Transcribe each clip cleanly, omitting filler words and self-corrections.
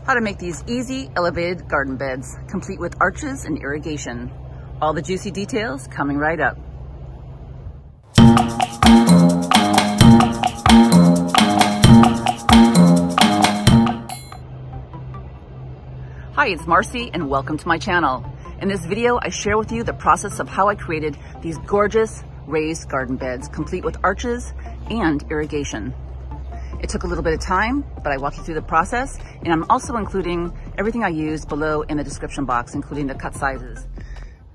How to make these easy elevated garden beds, complete with arches and irrigation. All the juicy details coming right up. Hi, it's Marcy and welcome to my channel. In this video, I share with you the process of how I created these gorgeous raised garden beds, complete with arches and irrigation. It took a little bit of time, but I walked you through the process, and I'm also including everything I used below in the description box, including the cut sizes.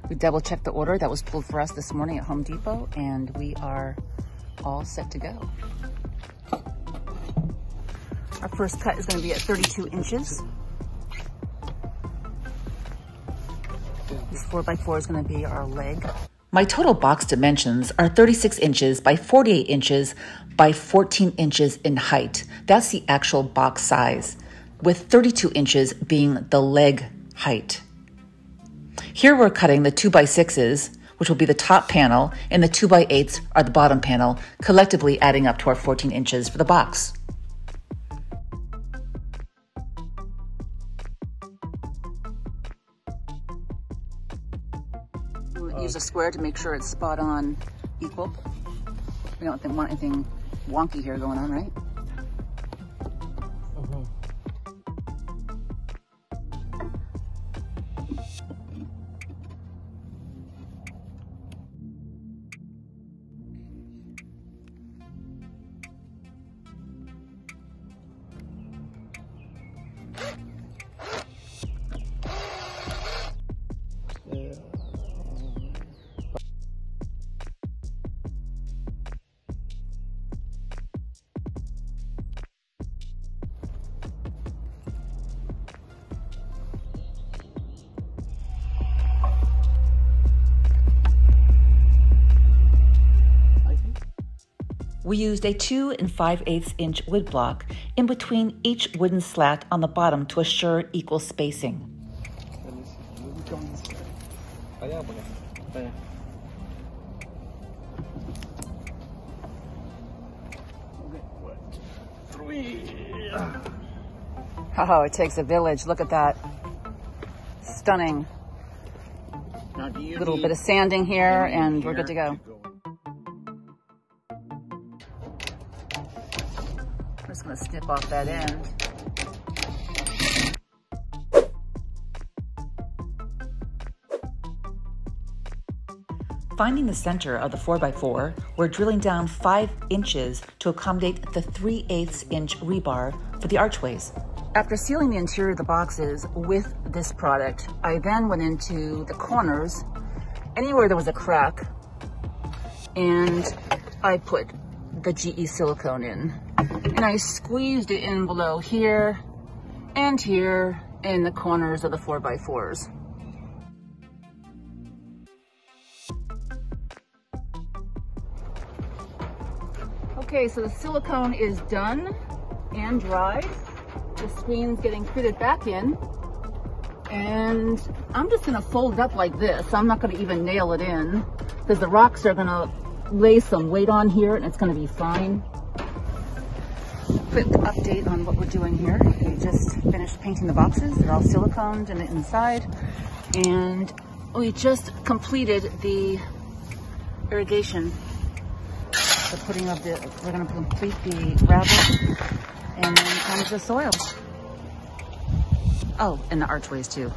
We double checked the order that was pulled for us this morning at Home Depot, and we are all set to go. Our first cut is going to be at 32 inches. This 4x4 is going to be our leg. My total box dimensions are 36 inches by 48 inches by 14 inches in height. That's the actual box size, with 32 inches being the leg height. Here we're cutting the 2x6s, which will be the top panel, and the 2x8s are the bottom panel, collectively adding up to our 14 inches for the box. Use a square to make sure it's spot on equal. We don't want anything wonky here going on, right? We used a 2 5/8 inch wood block in between each wooden slat on the bottom to assure equal spacing. Oh, it takes a village. Look at that. Stunning. Little bit of sanding here and we're good to go. I'm just going to snip off that end. Finding the center of the 4x4, we're drilling down 5 inches to accommodate the 3/8 inch rebar for the archways. After sealing the interior of the boxes with this product, I then went into the corners, anywhere there was a crack, and I put the GE silicone in. And I squeezed it in below here and here in the corners of the 4x4s. Okay, so the silicone is done and dry. The screen's getting fitted back in. And I'm just gonna fold it up like this. I'm not gonna even nail it in because the rocks are gonna lay some weight on here and it's gonna be fine. Quick update on what we're doing here. We just finished painting the boxes. They're all siliconed in the inside. And we just completed the irrigation. We're gonna complete the gravel and then comes the soil. Oh, and the archways too.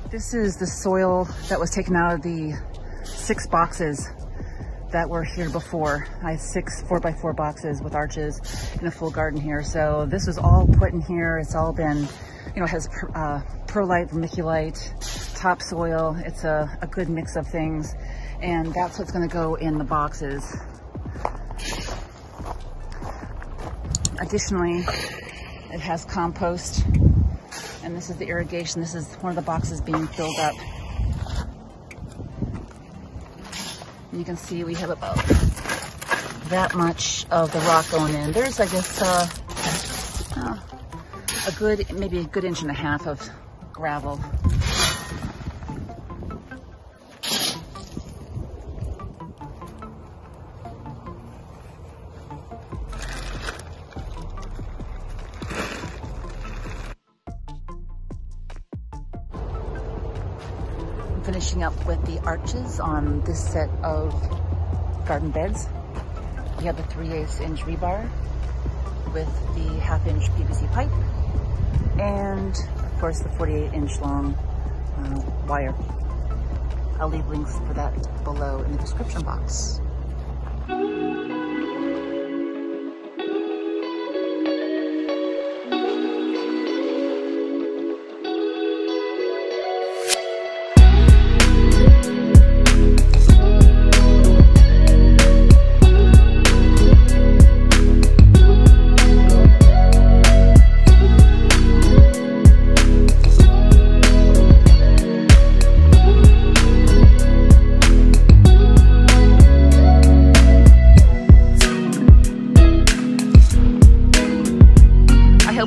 This is the soil that was taken out of the 6 boxes that were here before. I had 6 4x4 boxes with arches in a full garden here. So this was all put in here. It's all been, you know, it has perlite, vermiculite, topsoil. It's a good mix of things. And that's what's gonna go in the boxes. Additionally, it has compost. And this is the irrigation. This is one of the boxes being filled up. And you can see we have about that much of the rock going in. There's, I guess, maybe a good 1.5 inches of gravel. finishing up with the arches on this set of garden beds. We have the 3/8 inch rebar with the 1/2 inch PVC pipe, and of course the 48 inch long wire. I'll leave links for that below in the description box.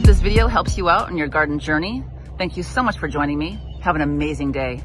This video helps you out on your garden journey. Thank you so much for joining me. Have an amazing day.